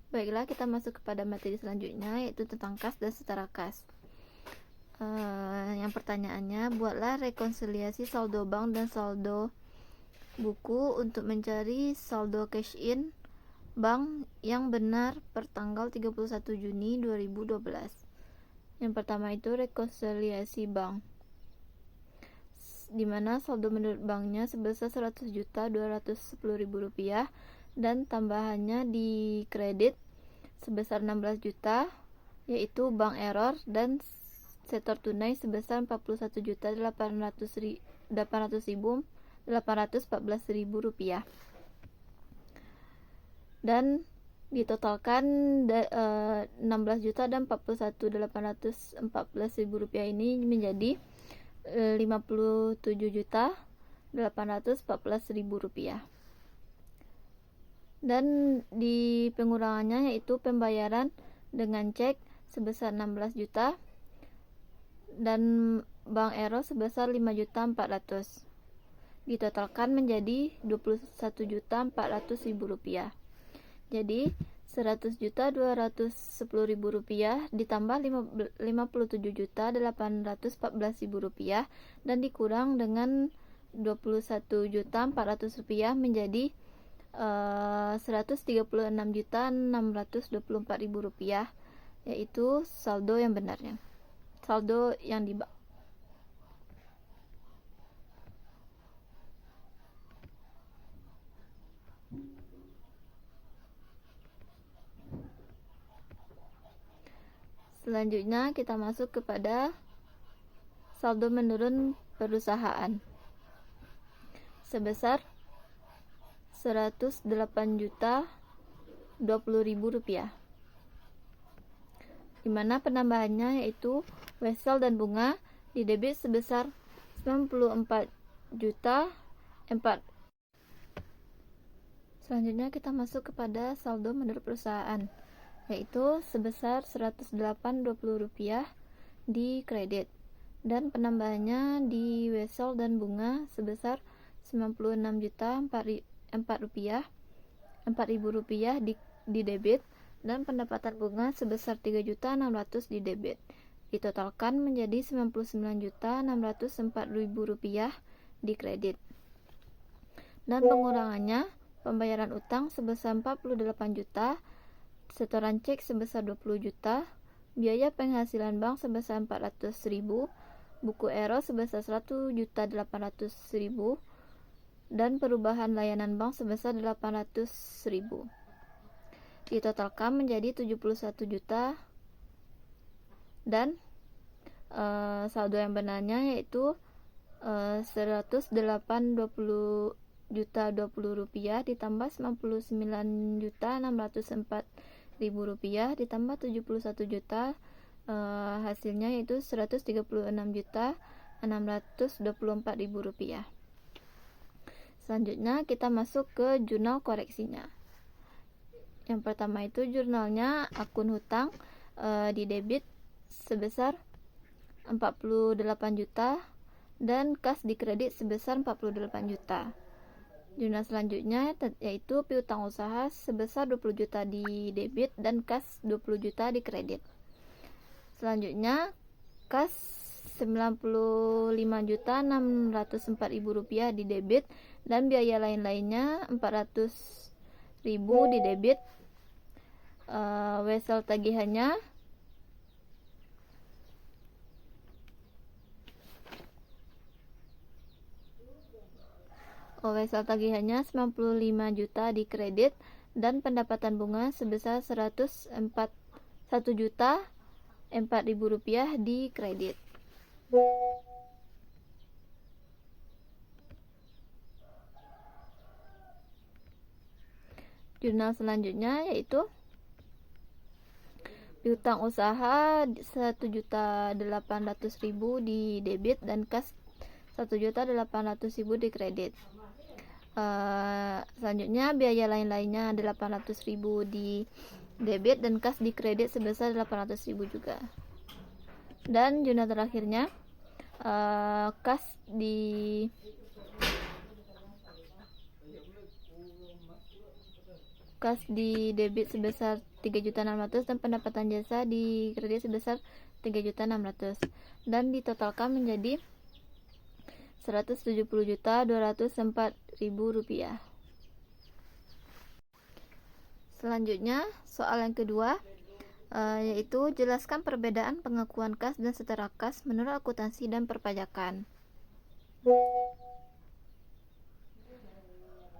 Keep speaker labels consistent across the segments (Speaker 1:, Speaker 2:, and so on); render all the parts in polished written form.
Speaker 1: Baiklah, kita masuk kepada materi selanjutnya, yaitu tentang kas dan setara kas. Yang pertanyaannya, buatlah rekonsiliasi saldo bank dan saldo buku untuk mencari saldo cash in bank yang benar per tanggal 31 Juni 2012. Yang pertama itu rekonsiliasi bank, di mana saldo menurut banknya sebesar Rp100.210.000 dan tambahannya di kredit sebesar 16 juta, yaitu bank error, dan setor tunai sebesar Rp41.814.000 dan ditotalkan 16 juta dan Rp41.814.000 ini menjadi Rp57.814.000. Dan di pengurangannya yaitu pembayaran dengan cek sebesar 16 juta dan bank error sebesar 5.400.000, ditotalkan menjadi Rp21.400.000. Jadi Rp100.210.000 ditambah Rp57.814.000 dan dikurang dengan Rp21.400.000 menjadi Rp136.624.000, yaitu saldo yang benarnya, saldo yang di bank. Selanjutnya kita masuk kepada saldo menurun perusahaan sebesar Rp108.020.000, di mana penambahannya yaitu wesel dan bunga di debit sebesar 94 juta 4. Selanjutnya kita masuk kepada saldo menurut perusahaan, yaitu sebesar Rp108.20 di kredit, dan penambahannya di wesel dan bunga sebesar Rp96.004 di debit, dan pendapatan bunga sebesar Rp3.600.000 di debit, ditotalkan menjadi Rp99.604.000 di kredit. Dan pengurangannya, pembayaran utang sebesar 48 juta, setoran cek sebesar 20 juta, biaya penghasilan bank sebesar 400.000, buku ero sebesar 1.800.000, dan perubahan layanan bank sebesar 800.000, ditotalkan menjadi 71 juta. Dan saldo yang benarnya yaitu Rp108.20 juta Rp20 ditambah Rp99.604.000 ditambah 71 juta, hasilnya yaitu Rp136.624.000. Selanjutnya kita masuk ke jurnal koreksinya. Yang pertama itu jurnalnya akun hutang di debit sebesar 48 juta dan kas di kredit sebesar 48 juta. Jurnal selanjutnya yaitu piutang usaha sebesar 20 juta di debit dan kas 20 juta di kredit. Selanjutnya kas Rp95.604.000 di debit dan biaya lain-lainnya 400.000 di debit. Wesel tagihannya tagihannya 95 juta di kredit, dan pendapatan bunga sebesar Rp104.004.000 di kredit. Jurnal selanjutnya yaitu piutang usaha 1.800.000 di debit dan kas 1.800.000 di kredit. Selanjutnya biaya lain-lainnya 800.000 di debit dan kas di kredit sebesar 800.000 juga. Dan jurnal terakhirnya kas di kas di debit sebesar 3.600.000 dan pendapatan jasa di kredit sebesar 3.600.000 dan ditotalkan menjadi Rp170.204.000. Selanjutnya, soal yang kedua, yaitu jelaskan perbedaan pengakuan kas dan setara kas menurut akuntansi dan perpajakan.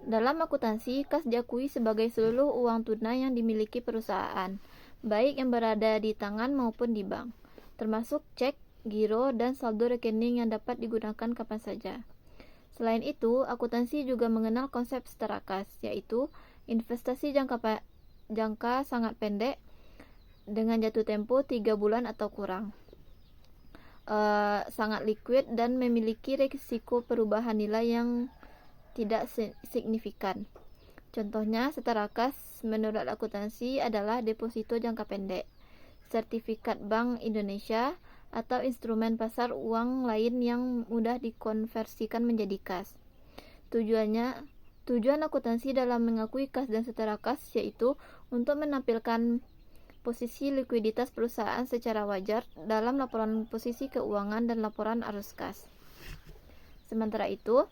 Speaker 1: Dalam akuntansi, kas diakui sebagai seluruh uang tunai yang dimiliki perusahaan, baik yang berada di tangan maupun di bank, termasuk cek, giro, dan saldo rekening yang dapat digunakan kapan saja. Selain itu, akuntansi juga mengenal konsep setara kas, yaitu investasi jangka sangat pendek dengan jatuh tempo 3 bulan atau kurang, sangat liquid dan memiliki risiko perubahan nilai yang tidak signifikan. Contohnya, setara kas menurut akuntansi adalah deposito jangka pendek, sertifikat Bank Indonesia, atau instrumen pasar uang lain yang mudah dikonversikan menjadi kas. Tujuan akuntansi dalam mengakui kas dan setara kas yaitu untuk menampilkan posisi likuiditas perusahaan secara wajar dalam laporan posisi keuangan dan laporan arus kas. Sementara itu,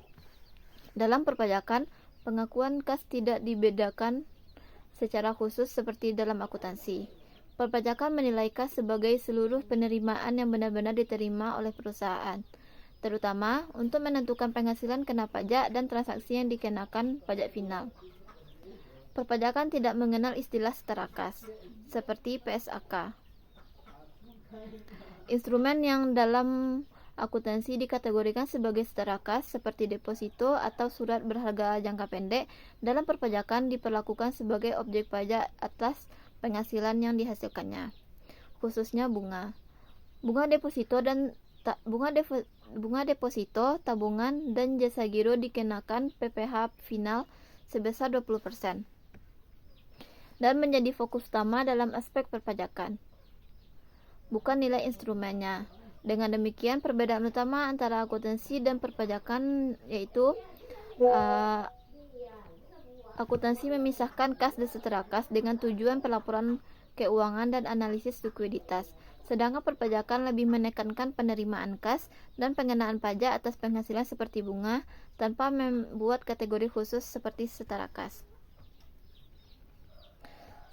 Speaker 1: dalam perpajakan, pengakuan kas tidak dibedakan secara khusus seperti dalam akuntansi. Perpajakan menilai kas sebagai seluruh penerimaan yang benar-benar diterima oleh perusahaan, terutama untuk menentukan penghasilan kena pajak dan transaksi yang dikenakan pajak final. Perpajakan tidak mengenal istilah setara kas, seperti PSAK. Instrumen yang dalam akuntansi dikategorikan sebagai setara kas seperti deposito atau surat berharga jangka pendek dalam perpajakan diperlakukan sebagai objek pajak atas penghasilan yang dihasilkannya, khususnya bunga deposito dan bunga deposito, tabungan, dan jasa giro dikenakan PPh final sebesar 20% dan menjadi fokus utama dalam aspek perpajakan, bukan nilai instrumennya. Dengan demikian, perbedaan utama antara akuntansi dan perpajakan yaitu akuntansi memisahkan kas dan setara kas dengan tujuan pelaporan keuangan dan analisis likuiditas, sedangkan perpajakan lebih menekankan penerimaan kas dan pengenaan pajak atas penghasilan seperti bunga tanpa membuat kategori khusus seperti setara kas.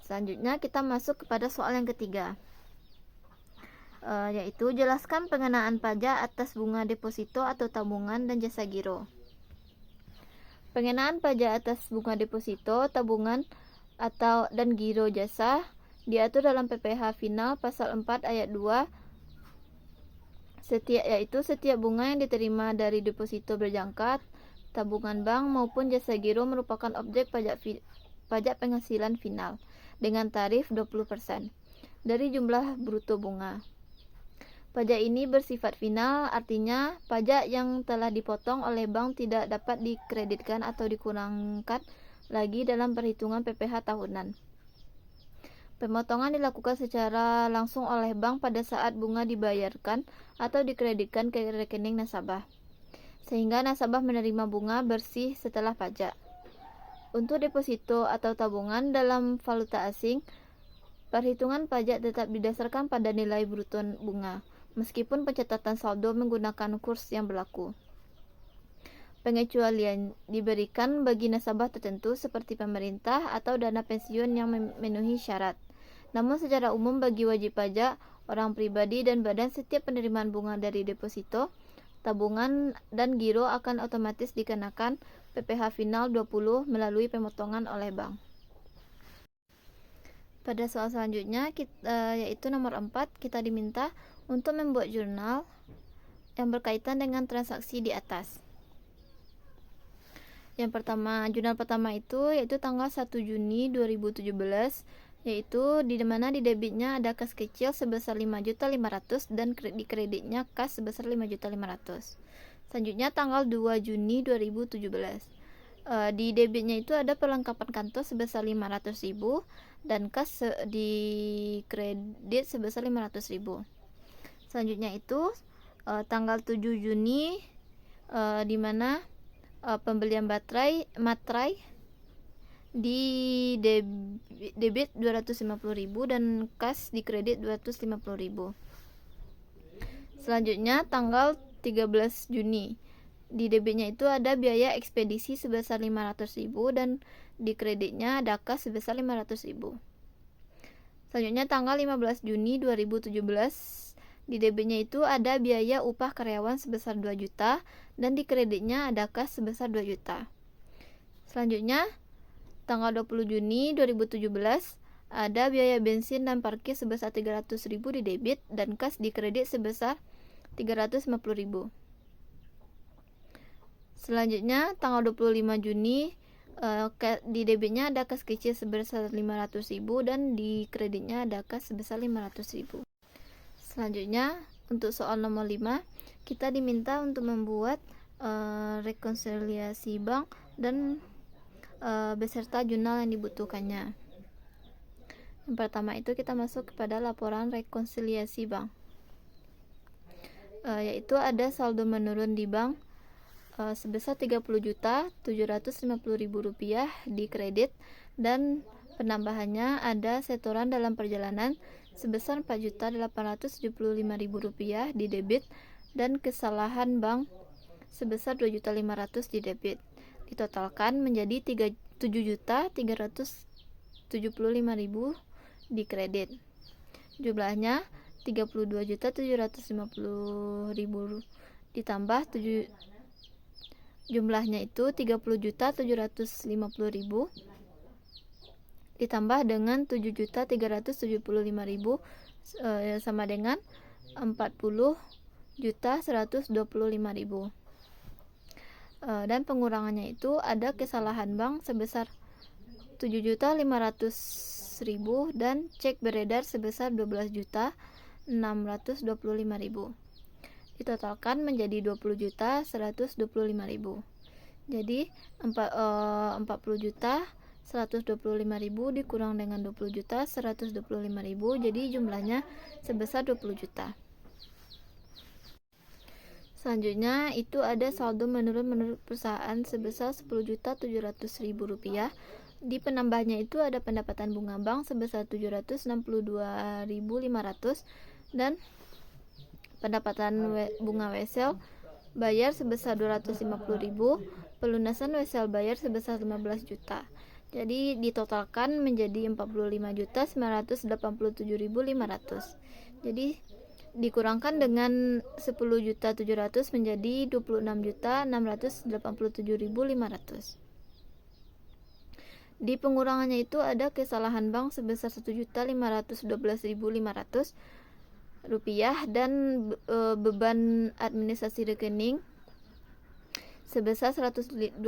Speaker 1: Selanjutnya kita masuk kepada soal yang ketiga, yaitu jelaskan pengenaan pajak atas bunga deposito atau tabungan dan jasa giro. Pengenaan pajak atas bunga deposito, tabungan, dan giro jasa diatur dalam PPh final pasal 4 ayat 2, yaitu setiap bunga yang diterima dari deposito berjangka, tabungan bank maupun jasa giro merupakan objek pajak penghasilan final dengan tarif 20% dari jumlah bruto bunga. Pajak ini bersifat final, artinya pajak yang telah dipotong oleh bank tidak dapat dikreditkan atau dikurangkan lagi dalam perhitungan PPh tahunan. Pemotongan dilakukan secara langsung oleh bank pada saat bunga dibayarkan atau dikreditkan ke rekening nasabah, sehingga nasabah menerima bunga bersih setelah pajak. Untuk deposito atau tabungan dalam valuta asing, perhitungan pajak tetap didasarkan pada nilai bruto bunga, meskipun pencatatan saldo menggunakan kurs yang berlaku. Pengecualian diberikan bagi nasabah tertentu seperti pemerintah atau dana pensiun yang memenuhi syarat. Namun secara umum bagi wajib pajak, orang pribadi dan badan, setiap penerimaan bunga dari deposito, tabungan, dan giro akan otomatis dikenakan PPh final 20 melalui pemotongan oleh bank. Pada soal selanjutnya, yaitu nomor 4, kita diminta untuk membuat jurnal yang berkaitan dengan transaksi di atas. Jurnal pertama yaitu tanggal 1 Juni 2017, yaitu di mana di debitnya ada kas kecil sebesar 5.500.000 dan di kreditnya kas sebesar 5.500.000. Selanjutnya tanggal 2 Juni 2017. Di debitnya itu ada perlengkapan kantor sebesar 500.000 dan kas di kredit sebesar 500.000. Selanjutnya itu tanggal 7 Juni di mana pembelian materai di debit 250.000 dan kas di kredit 250.000. Selanjutnya tanggal 13 Juni. Di debitnya itu ada biaya ekspedisi sebesar 500.000 dan di kreditnya ada kas sebesar 500.000. Selanjutnya tanggal 15 Juni 2017, di debitnya itu ada biaya upah karyawan sebesar 2 juta dan di kreditnya ada kas sebesar 2 juta. Selanjutnya tanggal 20 Juni 2017 ada biaya bensin dan parkir sebesar 300.000 di debit dan kas di kredit sebesar 350.000. Selanjutnya tanggal 25 Juni di debitnya ada kas kecil sebesar 500.000 dan di kreditnya ada kas sebesar 500.000. Selanjutnya untuk soal nomor 5, kita diminta untuk membuat rekonsiliasi bank dan beserta jurnal yang dibutuhkannya. Yang pertama itu kita masuk kepada laporan rekonsiliasi bank, yaitu ada saldo menurun di bank sebesar 30.750.000 rupiah di kredit dan penambahannya ada setoran dalam perjalanan sebesar 4.875.000 rupiah di debit dan kesalahan bank sebesar 2.500.000 di debit. Ditotalkan menjadi 7.375.000 di kredit. Jumlahnya 32.750.000 ditambah jumlahnya itu 30.750.000 ditambah dengan 7.375.000 sama dengan 40.125.000. Dan pengurangannya itu ada kesalahan bank sebesar 7.500.000 dan cek beredar sebesar 12.625.000. Ditotalkan menjadi 20.125.000. Jadi 40.125.000 dikurang dengan 20.125.000, jadi jumlahnya sebesar 20 juta. Selanjutnya itu ada saldo menurut perusahaan sebesar 10.700.000 rupiah. Di penambahnya itu ada pendapatan bunga bank sebesar 762.500 dan pendapatan bunga wesel bayar sebesar 250.000, pelunasan wesel bayar sebesar 15 juta. Jadi ditotalkan menjadi 45.987.500. Jadi dikurangkan dengan 10.700 menjadi 26.687.500. Di pengurangannya itu ada kesalahan bank sebesar 1.512.500 rupiah dan beban administrasi rekening sebesar 125.000,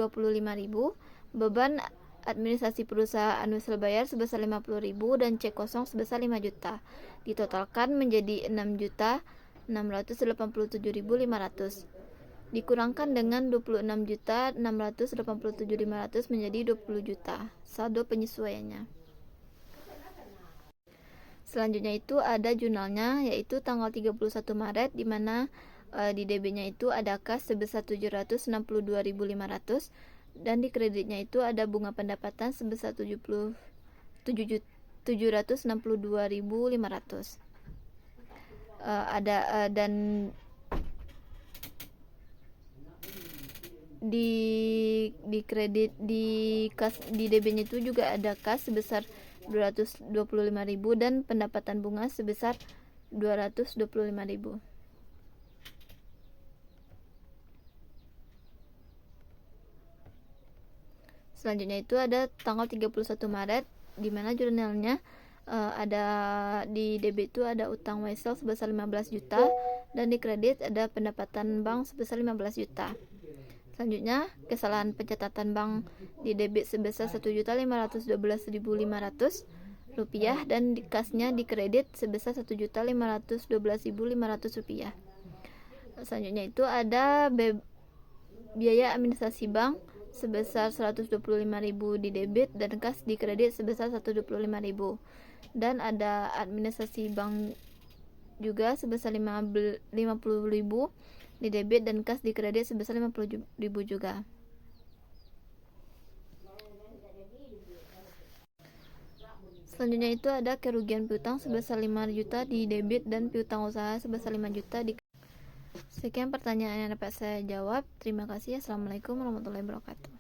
Speaker 1: beban administrasi perusahaan wesel bayar sebesar 50.000 dan cek kosong sebesar 5 juta. Ditotalkan menjadi 6.687.500. Dikurangkan dengan 26.687.500 menjadi 20 juta. Saldo penyesuaiannya. Selanjutnya itu ada jurnalnya, yaitu tanggal 31 Maret di mana di debitnya itu ada kas sebesar 762.500 dan di kreditnya itu ada bunga pendapatan sebesar 762.500. Dan di kredit di debitnya itu juga ada kas sebesar 225.000 dan pendapatan bunga sebesar 225.000. Selanjutnya itu ada tanggal 31 Maret di mana jurnalnya ada di debit itu ada utang wesel sebesar 15 juta dan di kredit ada pendapatan bank sebesar 15 juta. Selanjutnya kesalahan pencatatan bank di debit sebesar 1.512.500 rupiah dan di kasnya di kredit sebesar 1.512.500 rupiah. Selanjutnya itu ada biaya administrasi bank sebesar 125.000 di debit dan kas di kredit sebesar 125.000 dan ada administrasi bank juga sebesar 50.000 di debit dan kas di kredit sebesar 50.000 juga. Selanjutnya itu ada kerugian piutang sebesar 5 juta di debit dan piutang usaha sebesar 5 juta di. Sekian pertanyaan yang dapat saya jawab. Terima kasih. Assalamualaikum warahmatullahi wabarakatuh.